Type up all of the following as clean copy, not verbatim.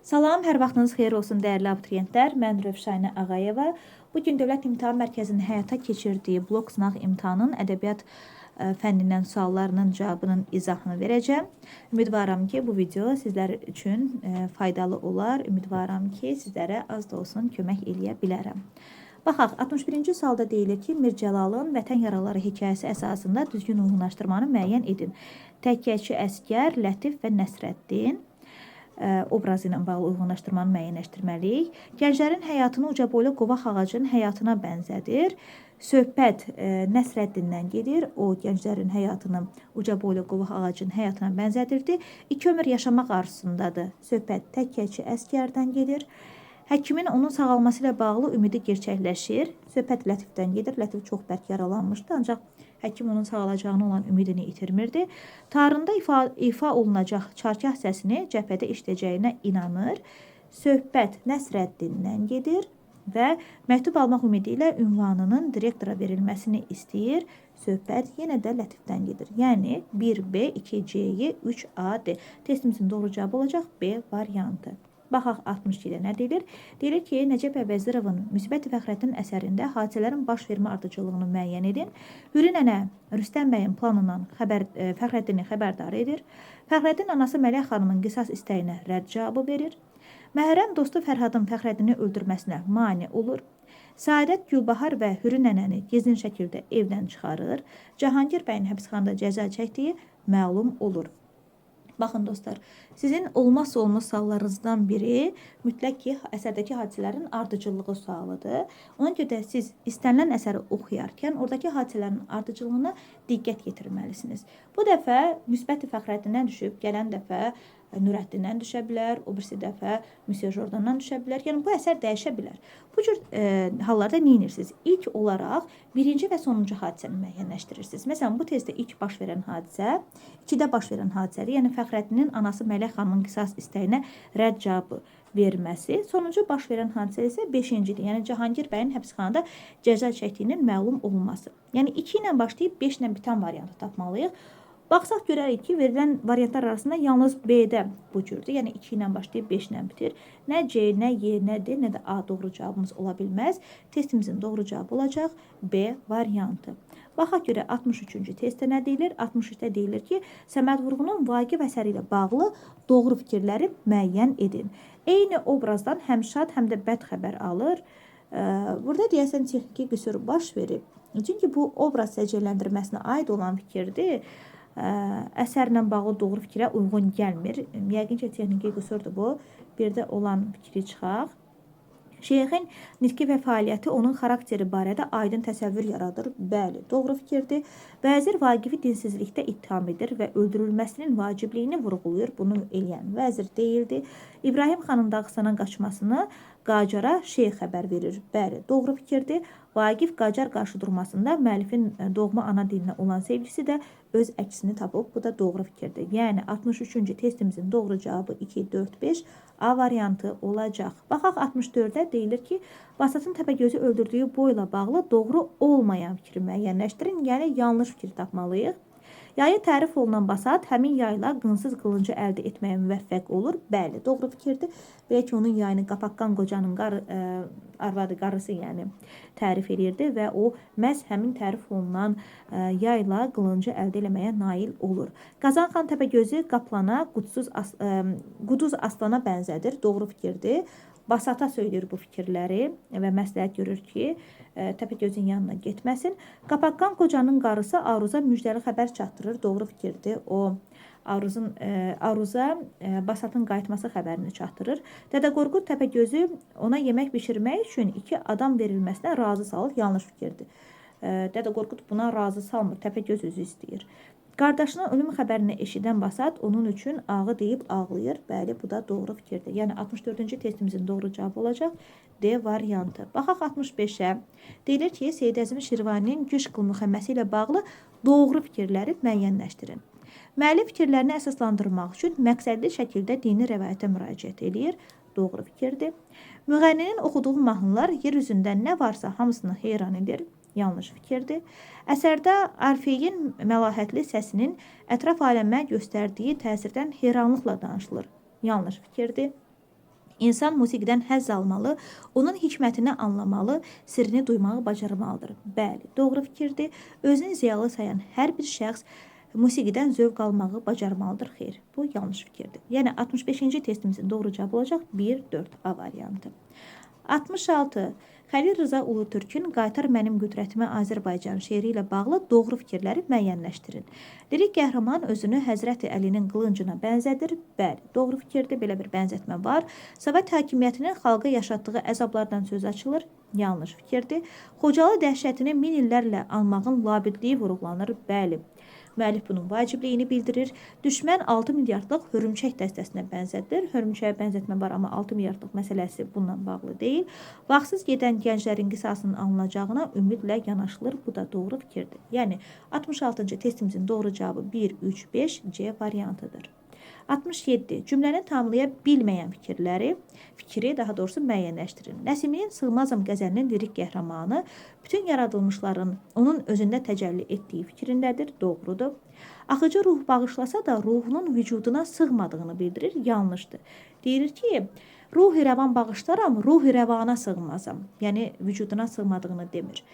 Salam, hər vaxtınız xeyir olsun dəyərli abituriyentlər. Mən Rövşənə Ağayeva. Bugün Dövlət İmtahan Mərkəzinin həyata keçirdiyi blok sınaq imtahanının ədəbiyyat fənnindən suallarının cavabının izahını verəcəm. Ümidvaram ki, bu video sizlər üçün faydalı olar. Ümidvaram ki, sizlərə az da olsun kömək eləyə bilərəm. Baxaq, 61-ci sualda deyilir ki, Mir Cəlalın Vətən Yaraları hekayəsi əsasında düzgün uyğunlaşdırmanı müəyyən edin. Təkyəçi Əsgər, Lətif və Nəsrəddin obrazı ilə bağlı uyğunlaşdırmanı müəyyənləşdirməliyik. Gənclərin həyatını ucaboylu qovaq ağacının həyatına bənzədir. Söhbət Nəsrəddindən gedir. O, gənclərin həyatını ucaboylu qovaq ağacının həyatına bənzədirdi. 2 ömür yaşamaq arzusundadır. Söhbət Təkyəçi Əsgərdən gedir. Həkimin onun sağalması ilə bağlı ümidi gerçəkləşir. Söhbət Lətifdən gedir. Lətif çox bərk yaralanmışdı, ancaq həkim onun sağalacağına olan ümidini itirmirdi. Tarında ifa olunacaq çarkah səsini cəbhədə işləyəcəyinə inanır. Söhbət Nəsrəddindən gedir və məktub almaq ümidi ilə ünvanının direktora verilməsini istəyir. Söhbət yenə də Lətifdən gedir. Yəni 1B, 2C, 3AD. Testimizin doğru cavabı olacaq B variantı. Baxaq 62-də nə deyilir? Deyilir ki, Nəcəb Əvəzirovun Müsbət Fəxrəddin əsərində hadisələrin baş vermə ardıcıllığını müəyyən edin. Hürri nənə Rüstəm bəyin planından Fəxrəddini xəbərdar edir. Fəxrəddin anası Mələk xanımın qisas istəyinə rədd cavabı verir. Məhrəm dostu Fərhadın Fəxrəddini öldürməsinə mane olur. Səadət Gülbahar və Hürri nənəni gizlin şəkildə evdən çıxarır. Cahangir bəyin həbsxanada cəza çəkdiyi məlum olur. Baxın dostlar, sizin olmazsa olmaz suallarınızdan biri mütləq ki, əsərdəki hadisələrin ardıcıllığı sualıdır. Ona görə də siz istənilən əsəri oxuyarkən oradakı hadisələrin ardıcıllığına diqqət yetirməlisiniz. Bu dəfə Müsbət Fəxrəddindən düşüb, gələn dəfə Nurəddindən düşə bilər, o birisi dəfə Müsyo Jordandan düşə bilər. Yəni, bu əsər dəyişə bilər. Bu cür hallarda nə edirsiniz? İlk olaraq birinci və sonuncu hadisəni müəyyənləşdirirsiniz. Məsələn, bu tezdə ilk baş verən hadisə, 2-də baş verən hadisədir. Yəni, Fəxrəddinin anası Mələk xanımın qisas istəyinə rədd cavabı verməsi. Sonuncu baş verən hadisə isə 5-cidir. Yəni, Cahangir bəyin həbsxanada cəza çəkdiyinin məlum olunması. Yəni, 2 ilə başlayıb 5 ilə bitən variantı tapmalıyıq. Baxsaq görərik ki, verilən variantlar arasında yalnız B-də bu cürdür. Yəni 2 ilə başlayıb 5 ilə bitir. Nə C, nə Y, nə D, nə də A doğru cavabımız ola bilməz. Testimizin doğru cavabı olacaq B variantı. Baxaq görə 63-cü testdə nə deyilir? 63-də deyilir ki, Səməd Vurğunun Vaqif əsəri ilə bağlı doğru fikirləri müəyyən edin. Eyni obrazdan həm şad, həm də bəd xəbər alır. Burada deyəsən texniki qüsur baş verib. Çünki bu obraz səciyyələndirməsinə aid olan fikirdir. Əsərlə bağlı doğru fikrə uyğun gəlmir. Yəqin ki, texniki qüsurdur bu. Bir də olan fikri çıxaq. Şeyxin nitqi və fəaliyyəti onun xarakteri barədə aydın təsəvvür yaradır. Bəli, doğru fikirdir. Vəzir Vaqifi dinsizlikdə ittiham edir və öldürülməsinin vacibliyini vurğulayır. Bunu eləyən vəzir deyildi. İbrahim xanın Dağıstana qaçmasını Qacara Şeyx xəbər verir. Bəli, doğru fikirdir. Vaqif Qacar qarşı durmasında müəllifin doğma ana dilinə olan sevgisi də öz əksini tapıb. Bu da doğru fikirdir. Yəni 63-cü testimizin doğru cavabı 2, 4, 5 A variantı olacaq. Baxaq 64-də deyilir ki, Basatın Təpəgözü öldürdüyü boyla bağlı doğru olmayan fikri müəyyənləşdirin. Yəni yanlış fikir tapmalıyıq. Yayı tərif olunan Basat həmin yayla qınsız qılıncı əldə etməyə müvəffəq olur. Bəli, doğru fikirdir. Belə ki, onun yayını Qapaqqan qocanın arvadı, qarısı yəni tərif edirdi və o məhz həmin tərif olunan yayla qılıncı əldə etməyə nail olur. Qazan xan Təpəgözü qaplana, quduz aslana bənzədir. Doğru fikirdir. Basata söyləyir bu fikirləri və məsləhət görür ki, Təpəgözün yanına getməsin. Qapaqqan qocanın qarısı Aruza müjdəli xəbər çatdırır. Doğru fikirdir. O Aruza Basatın qayıtması xəbərini çatdırır. Dədə Qorqud Təpəgözü ona yemək bişirmək üçün 2 adam verilməsinə razı salır. Yanlış fikirdir. Dədə Qorqud buna razı salmır. Təpəgöz özü istəyir. Qardaşının ölüm xəbərini eşidən Basat onun üçün ağı deyib ağlayır. Bəli, bu da doğru fikirdir. Yəni 64-cü testimizin doğru cavabı olacaq D variantı. Baxaq 65-ə. Deyilir ki, Seyid Əzmi Şirvaninin Güş qıl müxəmməsi ilə bağlı doğru fikirləri müəyyənləşdirin. Müəllif fikirlərini əsaslandırmaq üçün məqsədli şəkildə dini rəvayətə müraciət edir. Doğru fikirdir. Müğənninin oxuduğu mahnılar yer üzündə nə varsa hamısını heyran edir. Yanlış fikirdir. Əsərdə Arfeyin məlahətli səsinin ətraf aləmə göstərdiyi təsirdən heyranlıqla danışılır. Yanlış fikirdir. İnsan musiqidən həzz almalı, onun hikmətini anlamalı, sirrini duymağı bacarmalıdır. Bəli, doğru fikirdir. Özünü ziyalı sayan hər bir şəxs musiqidən zövq almağı bacarmalıdır. Xeyr, bu yanlış fikirdir. Yəni 65-ci testimizin doğru cavabı olacaq 1-4 A variantı. 66. Xəlil Rıza Ulutürkün Qaytar mənim qüdrətimə Azərbaycan şeiri ilə bağlı doğru fikirləri müəyyənləşdirin. Lirik qəhrəman özünü Həzrəti Əlinin qılıncına bənzədir. Bəli, doğru fikirdir. Belə bir bənzətmə var. Sovet hakimiyyətinin xalqa yaşatdığı əzablardan söz açılır. Yanlış fikirdir. Xocalı dəhşətini min illərlə anmağın labidliyi vurğulanır. Bəli. Müəllif bunun vacibliyini bildirir. Düşmən 6 milyardlıq hörümçək dəstəsinə bənzədir. Hörümçəyə bənzətmə var, amma 6 milyardlıq məsələsi bundan bağlı deyil. Vaxtsız gedən gənclərin qisasının alınacağına ümidlə yanaşılır. Bu da doğru fikirdir. Yəni 66-cı testimizin doğru cavabı 1, 3, 5 C variantıdır. 67. Cümləni tamamlaya bilməyən fikri daha doğrusu müəyyənləşdirin. Nəsiminin Sığmazam qəzəlinin lirik qəhrəmanı bütün yaradılmışların onun özündə təcəlli etdiyi fikrindədir. Doğrudur. Axıcı ruh bağışlasa da ruhunun vücuduna sığmadığını bildirir. Yanlışdır. Deyir ki, ruh-i rəvan bağışlaram, ruh-i rəvana sığmazam. Yəni vücuduna sığmadığını demir.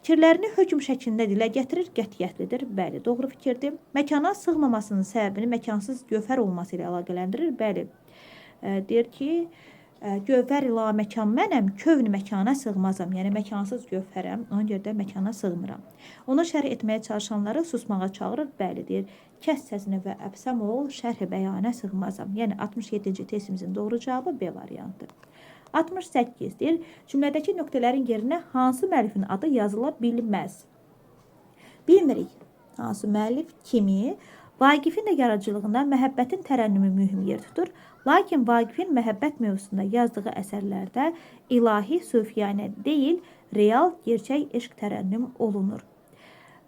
Fikirlərini hökm şəklində dilə gətirir, qətiyyətlidir. Bəli, doğru fikirdir. Məkana sığmamasının səbəbini məkansız gövhər olması ilə əlaqələndirir. Bəli, deyir ki, gövhər ilə məkan mənəm, kövn məkana sığmazam. Yəni məkansız gövhərəm, ona görə də məkana sığmıram. Onu şərh etməyə çalışanları susmağa çağırır. Bəli, deyir, kəs səsini və əbsəm ol, şərh-i bəyanə sığmazam. Yəni 67-ci testimizin doğru cavabı B variantı. 68 deyir, cümlədəki nöqtələrin yerinə hansı müəllifin adı yazıla bilməz? Bilmirik hansı müəllif, kimi, Vaqifin də yaradıcılığında məhəbbətin tərənnümü mühüm yer tutur. Lakin Vaqifin məhəbbət mövzusunda yazdığı əsərlərdə ilahi, sufiyanə deyil, real, gerçək eşq tərənnüm olunur.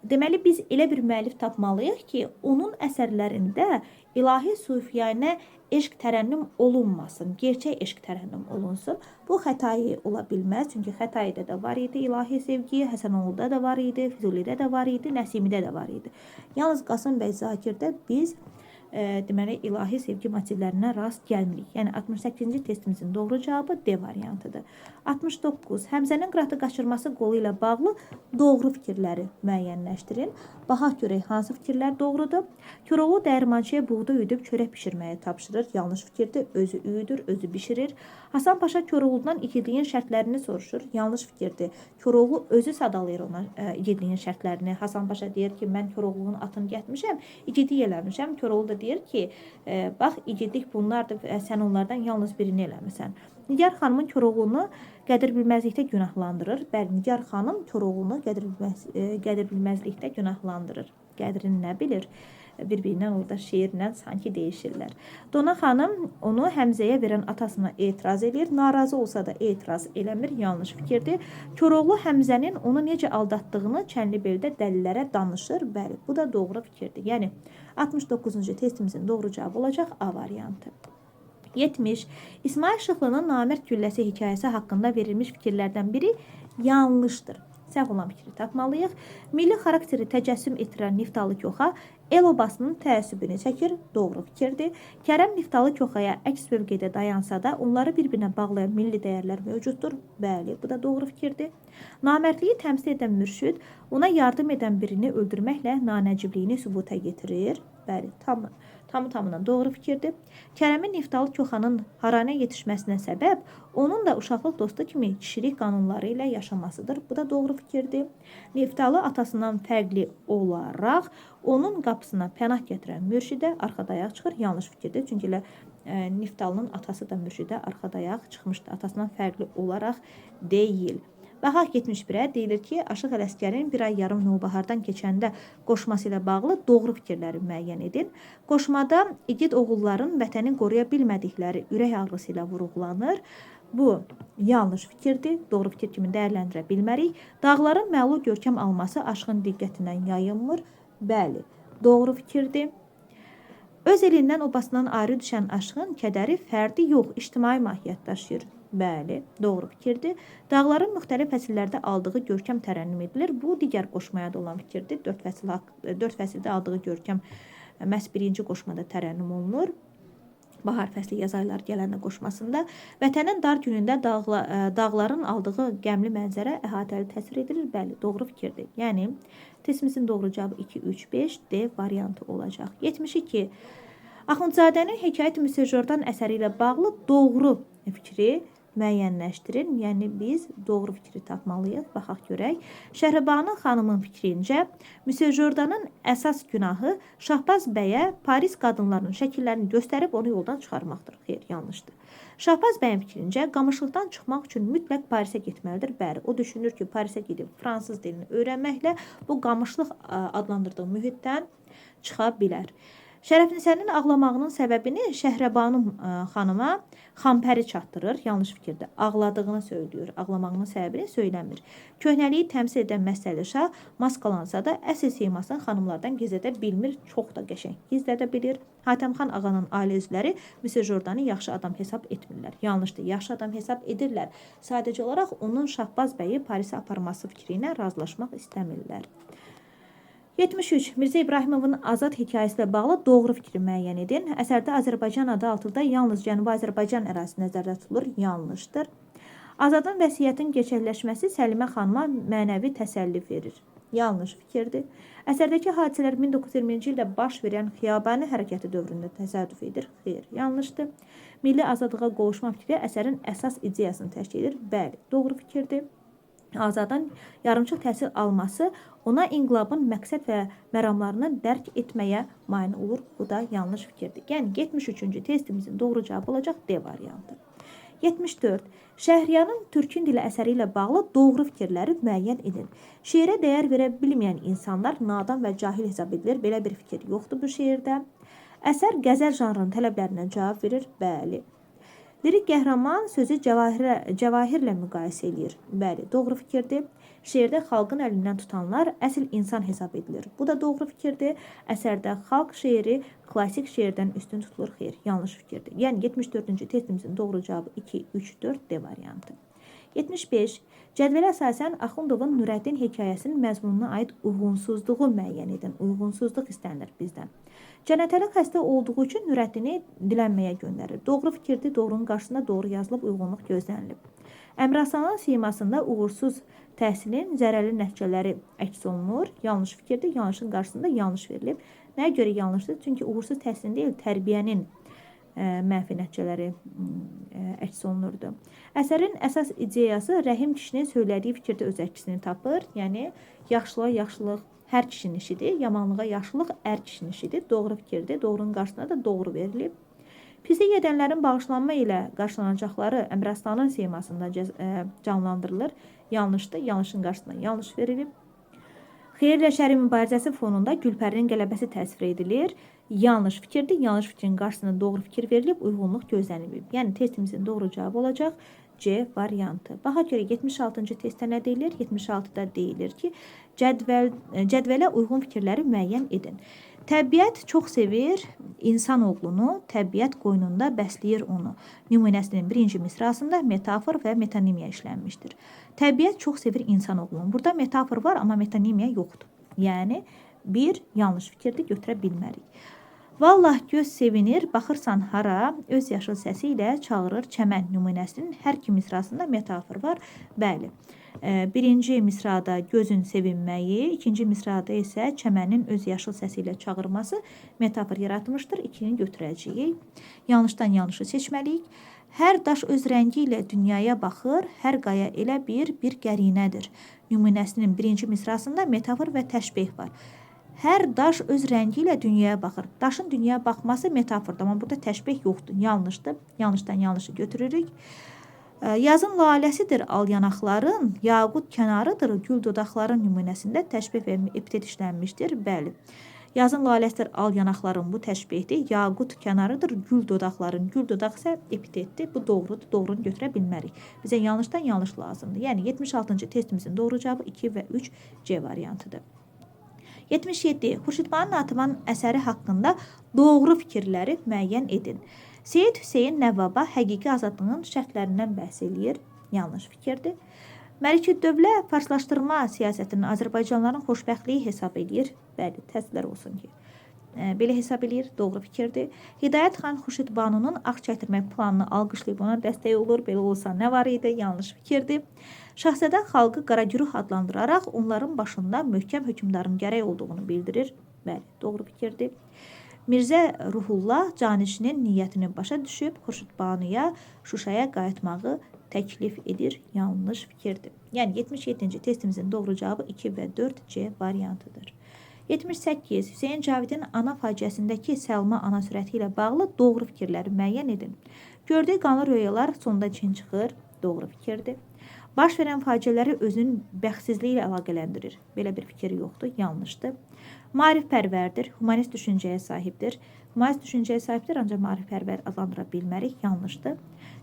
Deməli, biz elə bir müəllif tapmalıyıq ki, onun əsərlərində ilahi, sufiyanə eşq tərənnüm olunmasın, gerçək eşq tərənnüm olunsun. Bu Xətai ola bilməz, çünki Xətaidə də var idi ilahi sevgi, Həsənoğlu'da da var idi, Füzulidə də var idi, Nəsimidə də var idi. Yalnız Qasım bəy Zakirdə biz deməli, ilahi sevgi motivlərinə rast gəlmirik. Yəni 68-ci testimizin doğru cavabı D variantıdır. 69. Həmzənin qıratı qaçırması qolu ilə bağlı doğru fikirləri müəyyənləşdirin. Baxaq görək hansı fikirlər doğrudur. Koroğlu dəyirmançıya buğda üyüdüb çörək pişirməyə tapşırır. Yanlış fikirdir. Özü üyüdür, özü bişirir. Hasan Paşa Koroğlu'dan igidliyin şərtlərini soruşur. Yanlış fikirdir. Koroğlu özü sadalayır ona igidliyin şərtlərini. Hasan Paşa deyir ki, mən Koroğlu'nun atını getmişəm, igidlik eləmişəm. Koroğlu da deyir ki, bax, igidlik bunlardır, sən onlardan yalnız birini eləmirsən. Nigar xanımın Koroğlu'nu qədir bilməzlikdə günahlandırır. Bəli, Nigar xanım Koroğlu'nu qədir bilməzlikdə günahlandırır. Qədrini nə bilir? Bir-birindən orada şeirlə sanki deyişirlər. Dona xanım onu Həmzəyə verən atasına etiraz edir. Narazı olsa da etiraz eləmir. Yanlış fikirdir. Koroğlu Həmzənin onu necə aldatdığını Çənlibeldə dəlillərə danışır. Bəli, bu da doğru fikirdir. Yəni 69-cu testimizin doğru cavabı olacaq A variantı. 70. İsmail Şıxlının Namərd gülləsi hekayəsi haqqında verilmiş fikirlərdən biri yanlışdır. Səhv olan fikri tapmalıyıq. Milli xarakteri təcəssüm etdirən Niftalı Koxa el obasının təəssübünü çəkir. Doğru fikirdir. Kərəm Niftalı Koxaya əks mövqedə dayansa da onları bir-birinə bağlayan milli dəyərlər mövcuddur. Bəli, bu da doğru fikirdir. Namərdliyi təmsil edən mürşid ona yardım edən birini öldürməklə nanəcibliyini sübuta getirir. Bəli, tamı-tamına doğru fikirdir. Kərəmin Niftalı Koxanın haranə yetişməsinə səbəb onun da uşaqlıq dostu kimi kişilik qanunları ilə yaşamasıdır. Bu da doğru fikirdir. Niftalı atasından fərqli olaraq onun qapısına pənah gətirən mürşidə arxadayaq çıxır. Yanlış fikirdir. Çünki Niftalının atası da mürşidə arxadayaq çıxmışdı. Atasından fərqli olaraq deyil. Baxaq 71-ə deyilir ki, Aşıq Ələsgərin bir ay yarım Novbahardan keçəndə qoşması ilə bağlı doğru fikirləri müəyyən edin. Qoşmada igid oğulların vətəni qoruya bilmədikləri ürək ağrısı ilə vurğulanır. Bu yanlış fikirdir. Doğru fikir kimi dəyərləndirə bilmərik. Dağların məlu görkəm alması aşığın diqqətindən yayınmır. Bəli, doğru fikirdir. Öz elindən obasından ayrı düşən aşığın kədəri fərdi yox, ictimai mahiyyət daşıyır. Bəli, doğru fikirdir. Dağların müxtəlif fəsillərdə aldığı görkəm tərənnüm edilir. Bu, digər qoşmaya da olan fikirdir. 4 fəsildə aldığı görkəm məhz birinci qoşmada tərənnüm olunur. bahar fəsli yaz ayları gələndə qoşmasında vətənin dar günündə dağların aldığı qəmli mənzərə əhatəli təsvir edilir. Bəli, doğru fikirdir. Yəni testimizin doğru cavabı 2, 3, 5 D variantı olacaq. 72. Axundzadənin Hekayət Müsyo Jordan əsəri ilə bağlı doğru fikri müəyyənləşdirin. Yəni biz doğru fikri tapmalıyıq. Baxaq görək. Şəhribanu xanımın fikrincə Müsyo Jordanın əsas günahı Şahbaz bəyə Paris qadınlarının şəkillərini göstərib onu yoldan çıxarmaqdır. Xeyr, yanlışdır. Şahbaz bəyin fikrincə qamışlıqdan çıxmaq üçün mütləq Parisə getməlidir. Bəli, o düşünür ki, Parisə gedib fransız dilini öyrənməklə bu qamışlıq adlandırdığı mühitdən çıxa bilər. Şərəfnisənin ağlamağının səbəbini Şəhribanu xanıma Xampəri çatdırır. Yanlış fikirdir. Ağladığını söylüyor. Ağlamağının səbəbini söyləmir. Köhnəliyi təmsil edən Məstəli Şah maskalansa da əsl simasını xanımlardan gizlədə bilmir. Çox da qəşəng gizlədə bilir. Hatəmxan ağanın ailə üzvləri Müsyo Jordanı yaxşı adam hesab etmirlər. Yanlışdır. Yaxşı adam hesab edirlər. Sadəcə olaraq onun Şahbaz bəyi Parisə aparması fikri ilə razılaşmaq istəmirlər. 73. Mirzə İbrahimovun Azad hekayəsi ilə bağlı doğru fikri müəyyən edin. Əsərdə Azərbaycan adı altında yalnız Cənubi Azərbaycan ərazisi nəzərdə tutulur. Yanlışdır. Azadın vəsiyyətin gerçəkləşməsi Səlimə xanıma mənəvi təsəlli verir. Yanlış fikirdir. Əsərdəki hadisələr 1920-ci ildə baş verən Xiyabani hərəkəti dövründə təsadüf edir. Xeyr, yanlışdır. Milli azadlığa qovuşma fikri əsərin əsas ideyasını təşkil edir. Bəli, doğru fikirdir. Azadın yarımçıq təhsil alması ona inqilabın məqsəd və məramlarını dərk etməyə mane olur. Bu da yanlış fikirdir. Yəni 73-cü testimizin doğru cavabı olacaq D variantı. 74. Şəhriyarın Türkün dili əsəri ilə bağlı doğru fikirləri müəyyən edin. Şeirə dəyər verə bilməyən insanlar nadan və cahil hesab edilir. Belə bir fikir yoxdur bu şeirdə. Əsər qəzəl janrının tələblərinə cavab verir. Bəli. Lirik qəhrəman sözü cəvahirlə müqayisə edir. Bəli, doğru fikirdir. Şeirdə xalqın əlindən tutanlar əsl insan hesab edilir. Bu da doğru fikirdir. Əsərdə xalq şeiri klassik şeirdən üstün tutulur. Xeyr, yanlış fikirdir. Yəni 74-cü testimizin doğru cavabı 2, 3, 4 D variantı. 75. Cədvələ əsasən Axundovun Nurəddin hekayəsinin məzmununa aid uyğunsuzluğu müəyyən edin. Uyğunsuzluq istənilir bizdən. Cənətəli xəstə olduğu üçün Nurəddini dilənməyə göndərir. Doğru fikirdir. Doğrunun qarşısında doğru yazılıb uyğunluq gözlənilib. Əmraslanın simasında uğursuz təhsilin zərərli nəticələri əks olunur. Yanlış fikirdir. Yanlışın qarşısında yanlış verilib. Nəyə görə yanlışdır? Çünki uğursuz təhsilin deyil, tərbiyənin mənfi nəticələri əks olunurdu. Əsərin əsas ideyası Rəhim kişinin söylədiyi fikirdə öz əksini tapır. Yəni, yaxşılığa yaxşılıq hər kişinin işidir, yamanlığa yaxşılıq ər kişinin işidir. Doğru fikirdir. Doğrunun qarşısında da doğru verilib. Pislik edənlərin bağışlanma ilə qarşılanacaqları Əmraslanın simasında canlandırılır. Yanlışdır. Yanlışın qarşısında yanlış verilib. Xeyirlə şərin mübarizəsi fonunda Gülpərinin qələbəsi təsvir edilir. Yanlış fikirdir. Yanlış fikrin qarşısında doğru fikir verilib, uyğunluq gözlənilib. Yəni testimizin doğru cavabı olacaq C variantı. Baxa görə 76-cı testdə nə deyilir? 76-da deyilir ki, cədvələ uyğun fikirləri müəyyən edin. Təbiət çox sevir insanoğlunu, təbiət qoynunda bəsləyir onu. Nümunəsinin birinci misrasında metafor və metonimiya işlənmişdir. Təbiət çox sevir insanoğlunu. Burada metafor var, amma metonimiya yoxdur. Yəni, bir yanlış fikirdir, götürə bilmərik. Vallah göz sevinir, baxırsan hara, öz yaşıl səsi ilə çağırır çəmən nümunəsinin hər iki misrasında metafor var. Bəli, birinci misrada gözün sevinməyi, ikinci misrada isə çəmənin öz yaşıl səsi ilə çağırması metafor yaratmışdır. İkini götürəcəyik. Yanlışdan yanlışı seçməliyik. Hər daş öz rəngi ilə dünyaya baxır, hər qaya elə bir qərinədir. Nümunəsinin birinci misrasında metafor və təşbeh var. Hər daş öz rəngi ilə dünyaya baxır. Daşın dünyaya baxması metafordur, amma burada təşbeh yoxdur. Yanlışdır. Yanlışdan yanlışı götürürük. Yazın laləsidir al yanaqların, yaqut kənarıdır gül dodaqların nümunəsində təşbeh və epitet işlənmişdir. Bəli. Yazın laləsidir al yanaqların bu təşbehdir. Yaqut kənarıdır gül dodaqların. Gül dodaq isə epitetdir. Bu doğrudur. Doğrunu götürə bilmərik. Bizə yanlışdan yanlış lazımdır. Yəni 76-cı testimizin doğru cavabı 2 və 3 C variantıdır. 77. Xurşidbanu Natıvan əsəri haqqında doğru fikirləri müəyyən edin. Seyid Hüseyin Nəvvaba həqiqi azadlığının şərtlərindən bəhs eləyir. Yanlış fikirdir. Məliküddövlə farslaşdırma siyasətinin Azərbaycanlıların xoşbəxtliyi hesab edir. Bəli, təsvirlər olsun ki, belə hesab eləyir, doğru fikirdir. Hidayət xan Xurşid Banunun ağ çəkdirmək planını alqışlayıb ona dəstək olur. Belə olsa nə var idi? Yanlış fikirdir. Şahzadə xalqı qaragüruh adlandıraraq onların başında möhkəm hökmdarın gərək olduğunu bildirir. Bəli, doğru fikirdir. Mirzə Ruhullah canişinin niyyətini başa düşüb Xurşid Banuya Şuşaya qayıtmağı təklif edir. Yanlış fikirdir. Yəni 77-ci testimizin doğru cavabı 2 və 4C variantıdır. 78. Hüseyin Cavidin ana faciəsindəki Səlma ana sürəti ilə bağlı doğru fikirləri müəyyən edin. Gördüyü qanlı röyalar sonda çin çıxır. Doğru fikirdir. Baş verən faciələri özünün bəxtsizliyi ilə əlaqələndirir. Belə bir fikir yoxdur, yanlışdır. Maarifpərvərdir, humanist düşüncəyə sahibdir. Humanist düşüncəyə sahibdir, ancaq maarifpərvər adlandıra bilmərik, yanlışdır.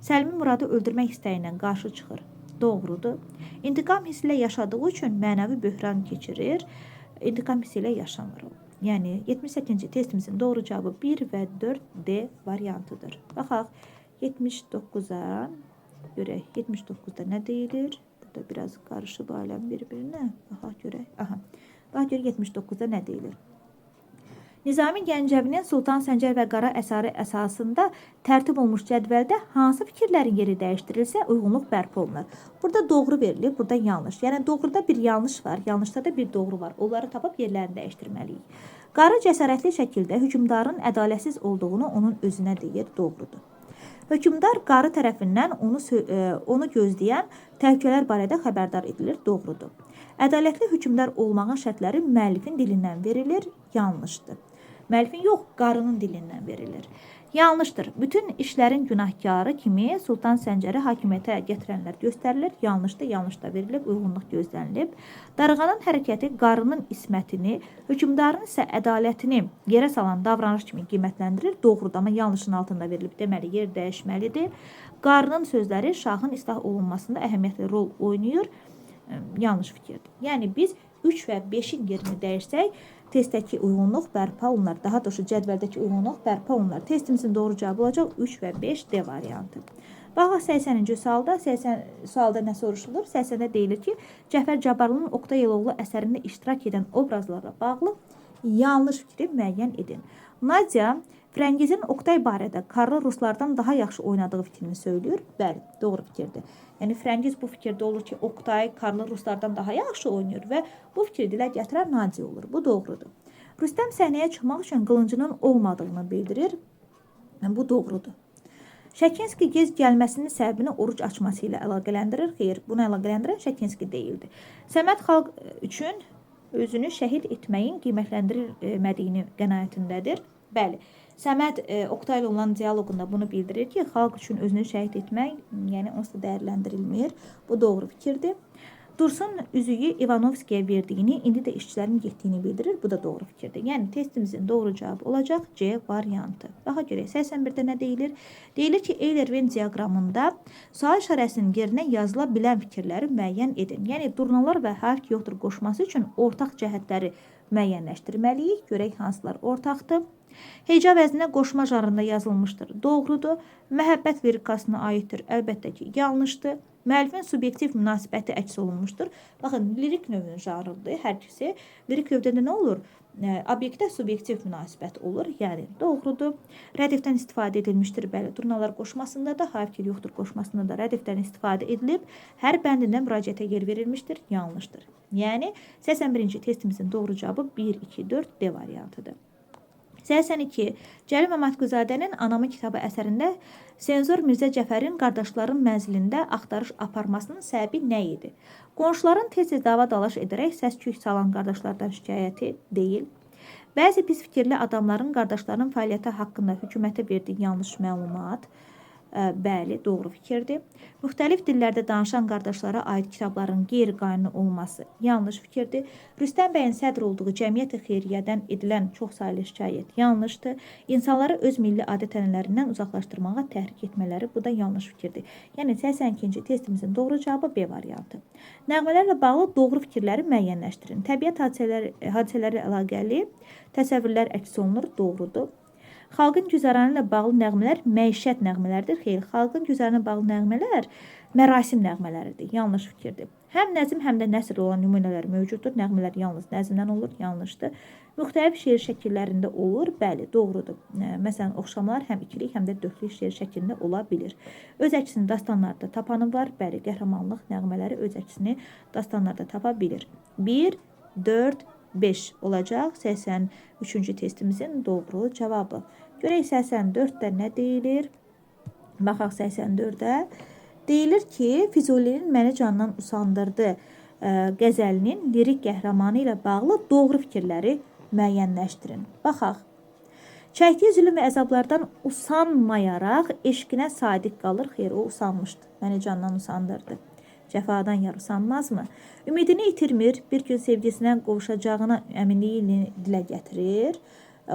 Səlmi Muradı öldürmək istəyindən qarşı çıxır. Doğrudur. İntiqam hissi ilə yaşadığı üçün mənəvi böhran keçirir. İntiqam hissi ilə yaşamır o. Yəni 78-ci testimizin doğru cavabı 1 və 4D variantıdır. Baxaq 79-a görək. 79-da nə deyilir? Burada biraz qarışıb aləm bir-birinə. Baxaq görək. Aha. Bax görək 79-da nə deyilir? Nizami Gəncəvinin Sultan Səncər və Qara əsarı əsasında tərtib olmuş cədvəldə hansı fikirlərin yeri dəyişdirilsə uyğunluq bərpa olunur? Burada doğru verilir, burada yanlış. Yəni doğruda bir yanlış var, yanlışda da bir doğru var. Onları tapıb yerlərini dəyişdirməliyik. Qarı cəsarətli şəkildə hökmdarın ədalətsiz olduğunu onun özünə deyir, doğrudur. Hökmdar qarı tərəfindən onu gözləyən təhlükələr barədə xəbərdar edilir, doğrudur. Ədalətli hökmdar olmağın şərtləri müəllifin dilindən verilir, yanlışdır. Müəllifin yox, qarının dilindən verilir. Yanlışdır. Bütün işlərin günahkarı kimi Sultan Səncəri hakimiyyətə gətirənlər göstərilir. Yanlışdır, yanlışda verilib, uyğunluq gözlənilib. Darğanın hərəkəti qarının ismətini, hökmdarın isə ədalətini yerə salan davranış kimi qiymətləndirir. Doğrudur, amma yanlışın altında verilib. Deməli, yer dəyişməlidir. Qarının sözləri şahın islah olunmasında əhəmiyyətli rol oynayır. Yanlış fikirdir. Yəni, biz 3 və 5-in yerini dəyişsək, testdəki uyğunluq bərpa olunur. Daha doğrusu cədvəldəki uyğunluq bərpa olunur. Testimizin doğru cavabı olacaq 3 və 5D variantı. Baxaq 80-ci sualda. Sualda nə soruşulur? 80-də deyilir ki, Cəfər Cabbarlının Oqtay Eloğlu əsərində iştirak edən obrazlarla bağlı yanlış fikri müəyyən edin. Nadia Frəngizin Oqtay barədə Karlı ruslardan daha yaxşı oynadığı fikrini söylüyor. Bəli, doğru fikirdir. Yəni Frəngiz bu fikirdə olur ki, Oqtay Karlı ruslardan daha yaxşı oynayır və bu fikri dilə gətirən Nadia olur. Bu doğrudur. Rüstəm səhnəyə çıxmaq üçün qılıncının olmadığını bildirir. Bu doğrudur. Şəkinski gec gəlməsinin səbəbini oruc açması ilə əlaqələndirir. Xeyr, bunu əlaqələndirən Şəkinski deyildi. Səməd xalq üçün özünü şəhid etməyin qiymətləndirilmədiyini qənaətindədir. Bəli, Səməd Oqtayla olan diyaloqunda bunu bildirir ki, xalq üçün özünü şəhid etmək, yəni onsuz da dəyərləndirilmir. Bu doğru fikirdir. Dursun üzüyü İvanovskiyə verdiyini, indi də işçilərin getdiyini bildirir. Bu da doğru fikirdir. Yəni testimizin doğru cavabı olacaq C variantı. Daha görək 81-də nə deyilir? Deyilir ki, Euler-Venn diaqramında sual işarəsinin yerinə yazıla bilən fikirləri müəyyən edin. Yəni durnalar və hərf yoxdur qoşması üçün ortaq cəhətləri müəyyənləşdirməliyik. Görək hansılar ortaqdır. Heca vəzninə qoşma janrında yazılmışdır. Doğrudur. Məhəbbət lirikasına aiddir. Əlbəttə ki, yanlışdır. Müəllifin subyektiv münasibəti əks olunmuşdur. Baxın, lirik növünün janrıdır hər ikisi. Lirik növdə nə olur? Obyektə subyektiv münasibət olur. Yəni, doğrudur. Rədifdən istifadə edilmişdir. Bəli, durnalar qoşmasında da, hərfkir yoxdur qoşmasında da rədifdən istifadə edilib. Hər bəndindən müraciətə yer verilmişdir. Yanlışdır. Yəni, 81-ci testimizin doğru cavabı 1, 2, 4 D variantıdır. 82. Cəlil Məmmədquluzadənin Anamı kitabı əsərində senzor Mirzə Cəfərin qardaşların mənzilində axtarış aparmasının səbəbi nə idi? Qonşuların tez-tez dava dalaş edərək səs-küy salan qardaşlardan şikayəti deyil. Bəzi pis fikirli adamların qardaşlarının fəaliyyəti haqqında hökumətə verdiyi yanlış məlumat. Bəli, doğru fikirdir. Müxtəlif dillərdə danışan qardaşlara aid kitabların qeyri-qanuni olması yanlış fikirdir. Rüstəm bəyin sədr olduğu cəmiyyət-i xeyriyyədən edilən çoxsaylı şikayət yanlışdır. İnsanları öz milli adət-ənənələrindən uzaqlaşdırmağa təhrik etmələri, bu da yanlış fikirdir. Yəni 82-ci testimizin doğru cavabı B variantı. Nəğmələrlə bağlı doğru fikirləri müəyyənləşdirin. Təbiət hadisələri əlaqəli təsəvvürlər əks olunur, doğrudur. Xalqın güzəranı ilə bağlı nəğmələr məişət nəğmələridir. Xeyr, xalqın güzəranı ilə bağlı nəğmələr mərasim nəğmələridir. Yanlış fikirdir. Həm nəzm, həm də nəsr olan nümunələr mövcuddur. Nəğmələr yalnız nəzmdən olur, yanlışdır. Müxtəlif şeir şəkillərində olur. Bəli, doğrudur. Məsələn, oxşamalar həm ikilik, həm də dördlük şeir şəklində ola bilir. Öz əksini dastanlarda tapanı var. Bəli, qəhrəmanlıq nəğmələri öz əksini dastanlarda tapa bilir. 1, 4, 5 olacaq 83-cü testimizin doğru cavabı. Görək 84-də nə deyilir? Baxaq 84-də. Deyilir ki, Füzulinin Məni candan usandırdı qəzəlinin lirik qəhrəmanı ilə bağlı doğru fikirləri müəyyənləşdirin. Baxaq. Çəkdiyi zülüm və əzablardan usanmayaraq eşqinə sadiq qalır. Xeyr, o usanmışdı. Məni candan usandırdı. Cəfadan yar usanmazmı? Ümidini itirmir, bir gün sevgisinə qovuşacağına əminliyi dilə gətirir.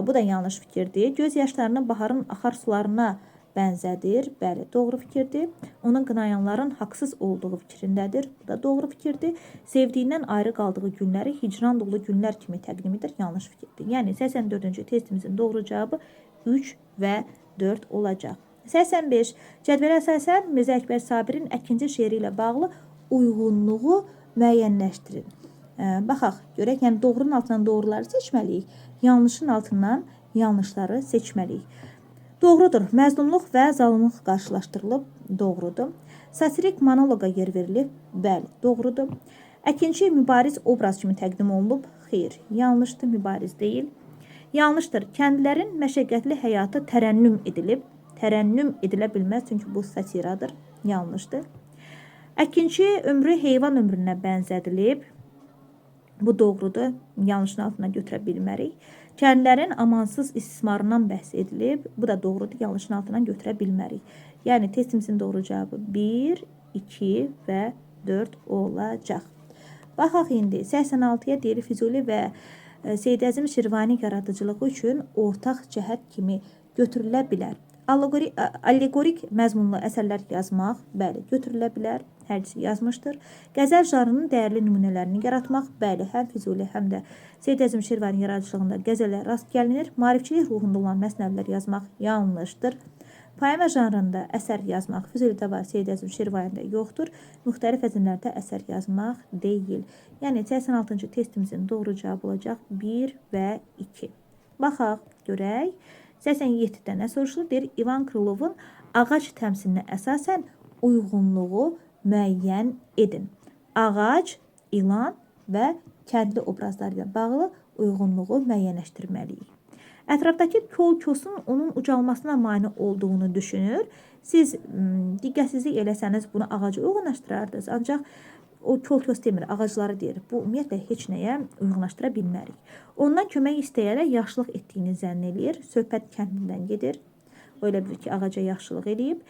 Bu da yanlış fikirdir. Göz yaşlarını baharın axar sularına bənzədir. Bəli, doğru fikirdir. Onun qınayanların haqsız olduğu fikrindədir. Bu da doğru fikirdir. Sevdiyindən ayrı qaldığı günləri hicran dolu günlər kimi təqdim edir. Yanlış fikirdir. Yəni 84-cü testimizin doğru cavabı 3 və 4 olacaq. 85. Cədvələ əsasən Mirzə Əkbər Sabirin əkinci şeiri ilə bağlı uyğunluğu müəyyənləşdirin. Baxaq, görək, yəni doğrunun altından doğruları seçməliyik, yanlışın altından yanlışları seçməliyik. Doğrudur, məzlumluq və zalımlıq qarşılaşdırılıb, doğrudur. Satirik monoloqa yer verilib, bəli, doğrudur. Əkinci mübariz obraz kimi təqdim olunub, xeyr, yanlışdır, mübariz deyil. Yanlışdır, kəndlərin məşəqqətli həyatı tərənnüm edilib, tərənnüm edilə bilməz, çünki bu satiradır, yanlışdır. Əkinci ömrü heyvan ömrünə bənzədilib, bu doğrudur, yanlışın altına götürə bilmərik. Kəndlərin amansız istismarından bəhs edilib, bu da doğrudur, yanlışın altına götürə bilmərik. Yəni testimizin doğru cavabı 1, 2 və 4 olacaq. Baxaq indi 86-ya deyir Füzuli və Seyid Əzim Şirvani yaradıcılığı üçün ortaq cəhət kimi götürülə bilər. Allegorik məzmunlu əsərlər yazmaq, bəli, götürülə bilər, hər ikisi yazmışdır. Qəzəl janrının dəyərli nümunələrini yaratmaq, bəli, həm Füzuli, həm də Seyid Əzim Şirvani yaradıcılığında qəzəllər rast gəlinir. Maarifçilik ruhunda olan məsnəvlər yazmaq yanlışdır. Poema janrında əsər yazmaq Füzulidə var, Seyid Əzim Şirvanidə yoxdur. Müxtəlif əzmlərdə əsər yazmaq deyil. Yəni 86-cı testimizin doğru cavabı olacaq 1 və 2. Baxaq, görək. 87-də nə soruşulur? Deyir, İvan Krılovun ağac təmsilinə əsasən uyğunluğu müəyyən edin. Ağac, ilan və kəndli obrazları ilə bağlı uyğunluğu müəyyənləşdirməliyik. Ətrafdakı kol-kosun onun ucalmasına mane olduğunu düşünür. Siz diqqətsizlik eləsəniz bunu ağaca uyğunlaşdırardınız. Ancaq o kol-kos demir, ağacları deyir. Bu, ümumiyyətlə, heç nəyə uyğunlaşdıra bilmərik. Ondan kömək istəyərək yaxşılıq etdiyini zənn eləyir. Söhbət kəndindən gedir. O elə bilir ki, ağaca yaxşılıq eləyib.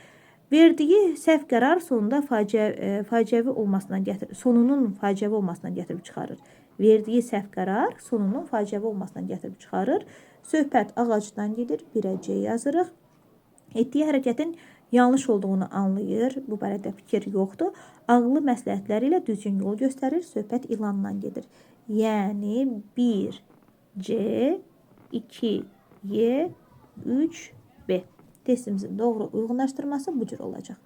Verdiyi səhv qərar sonunda faciəvi olmasına gətirir. Sonunun faciəvi olmasına gətirib çıxarır. Verdiyi səhv qərar sonunun faciəvi olmasına gətirib çıxarır. Söhbət ağacdan gedir. 1-C yazırıq. Etdiyi hərəkətin yanlış olduğunu anlayır. Bu barədə fikir yoxdur. Ağıllı məsləhətləri ilə düzgün yol göstərir. Söhbət ilandan gedir. Yəni 1C, 2Y, 3B. Testimizin doğru uyğunlaşdırması bu cür olacaq.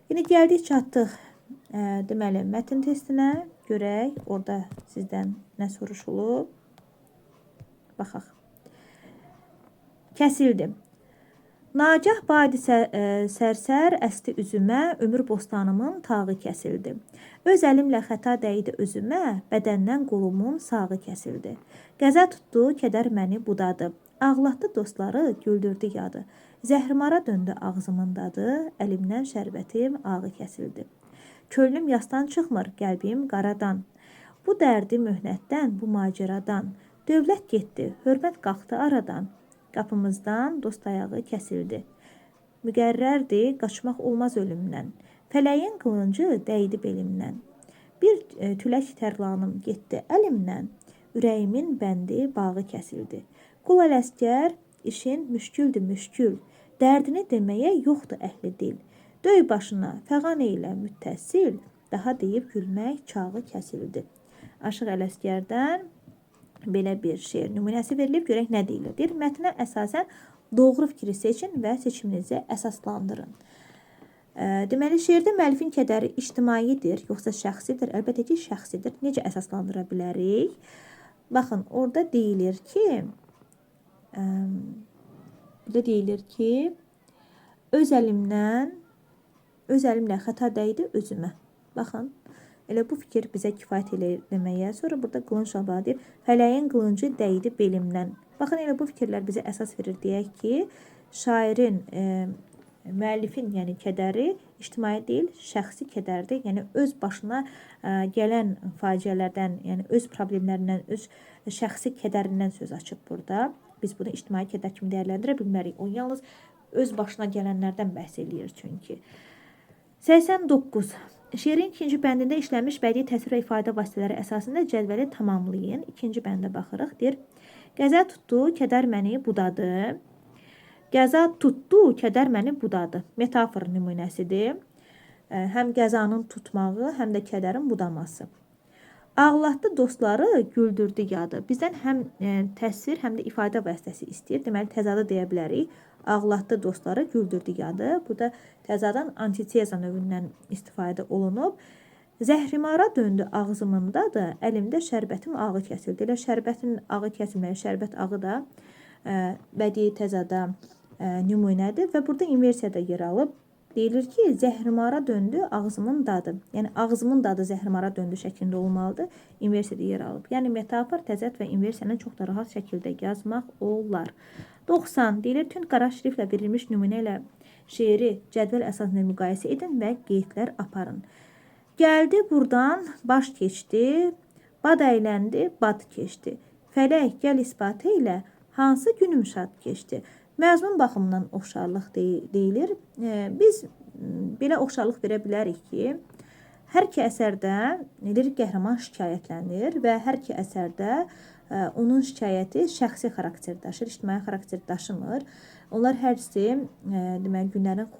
İndi gəldik, çatdıq deməli mətn testinə. Görək, orada sizdən nə soruşulub. Baxaq. Kəsildim. Nagah badi sərsər əsti üzümə, ömür bostanımın tağı kəsildi. Öz əlimlə xəta dəydi özümə, bədəndən qolumun sağı kəsildi. Qəzə tutdu, kədər məni budadı. Ağlatdı dostları, güldürdü yadı. Zəhrimara döndü ağzımın dadı, əlimdən şərbətim ağı kəsildi. Könlüm yasdan çıxmır, qəlbim qaradan. Bu dərdi möhnətdən, bu macəradan. Dövlət getdi, hörmət qalxdı aradan. Qapımızdan dost ayağı kəsildi. Müqərrərdir, qaçmaq olmaz ölümdən. Fələyin qılıncı dəydi belimdən. Bir tülək tərlanım getdi əlimdən. Ürəyimin bəndi bağı kəsildi. Qul ələskər, işin müşküldür müşkül. Dərdini deməyə yoxdur əhli dil. Döy başına, fəğan eylə müttəsil. Daha deyib gülmək çağı kəsildi. Aşıq Ələskərdən belə bir şeir nümunəsi verilib, görək nə deyilir. Deyir, mətnə əsasən Doğru fikri seçin və seçiminizi əsaslandırın. Deməli, şeirdə müəllifin kədəri ictimaidir, yoxsa şəxsidir? Əlbəttə ki, şəxsidir. Necə əsaslandıra bilərik? Baxın, orada deyilir ki, öz əlimlə xəta dəydi özümə. Baxın, elə bu fikir bizə kifayət eləməyə. Sonra burada Qılınc Şahbazı deyir, fələyin qılıncı dəydi belimdən. Baxın, elə bu fikirlər bizə əsas verir. Deyək ki, şairin, müəllifin, yəni kədəri ictimai deyil, şəxsi kədərdir. Yəni öz başına gələn faciələrdən, yəni öz problemlərindən, öz şəxsi kədərindən söz açıb burada. Biz bunu ictimai kədər kimi dəyərləndirə bilmərik. O yalnız öz başına gələnlərdən bəhs eləyir çünki. 89. Şeirin ikinci bəndində işlənmiş bədii təsvir və ifadə vasitələri əsasında cədvəli tamamlayın. İkinci bəndə baxırıq. Deyir, qəza tutdu, kədər məni budadı. Qəza tutdu, kədər məni budadı. Metafor nümunəsidir. Həm qəzanın tutmağı, həm də kədərin budaması. Ağlatdı dostları, güldürdü yadı. Bizdən həm təsvir, həm də ifadə vasitəsi istəyir. Deməli, təzadı deyə bilərik. Ağlatdı dostları, güldürdü yadı. Burada təzadan antiteza növündən istifadə olunub. Zəhrimara döndü ağzımındadır, əlimdə şərbətim ağı kəsildi. Elə şərbətin ağı kəsilməyi, şərbət ağı da bədii təzada nümunədir və burada inversiyada yer alıb. Deyilir ki, zəhrimara döndü ağzımın dadı. Yəni, ağzımın dadı zəhrimara döndü şəklində olmalıdır. İnversiyada yer alıb. Yəni, metafor, təzad və inversiyanı çox da rahat şəkildə yazmaq olar. 90. Deyilir, tünd qara şriflə verilmiş nümunə ilə şeiri cədvəl əsasında müqayisə edin və qeydlər aparın. Gəldi buradan, baş keçdi, bad əyləndi, bad keçdi. Fələk gəl ispat ilə, hansı günüm şad keçdi. Məzmun baxımından oxşarlıq deyilir. Biz belə oxşarlıq verə bilərik ki, hər iki əsərdə lirik qəhrəman şikayətlənir və hər iki əsərdə onun şikayəti şəxsi xarakter daşır, ictimai xarakter daşımır. Onlar hər ikisi deməli, günlərin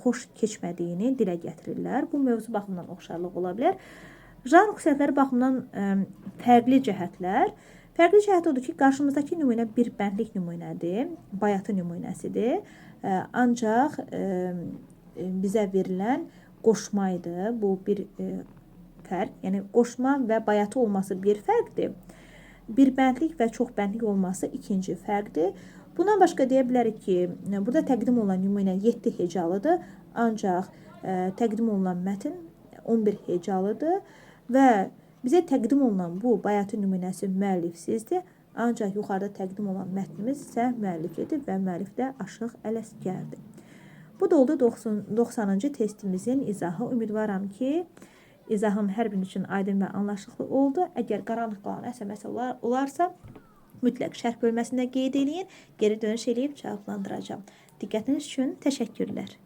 xoş keçmədiyini dilə gətirirlər. Bu mövzu baxımından oxşarlıq ola bilər. Janr xüsusiyyətləri baxımından fərqli cəhətlər. Fərqli cəhət odur ki, qarşımızdakı nümunə bir bəndlik nümunədir, bayatı nümunəsidir. Ancaq bizə verilən qoşma idi. Bu bir fərq. Yəni, qoşma və bayatı olması bir fərqdir. Bir bəndlik və çox bəndlik olması ikinci fərqdir. Bundan başqa deyə bilərik ki, burada təqdim olunan nümunə 7 hecalıdır. Ancaq təqdim olunan mətn 11 hecalıdır və bizə təqdim olunan bu bayatı nümunəsi müəllifsizdir. Ancaq yuxarıda təqdim olan mətnimiz isə müəlliflidir və müəllif də Aşıq Ələsgərdir. Bu da oldu 90-cı testimizin izahı. Ümidvaram ki, izahım hər birinin üçün aydın və anlaşılıqlı oldu. Əgər qaranlıq qalan məsələ olarsa, mütləq şərh bölməsində qeyd edin, geri dönüş edib cavablandıracağım. Diqqətiniz üçün təşəkkürlər.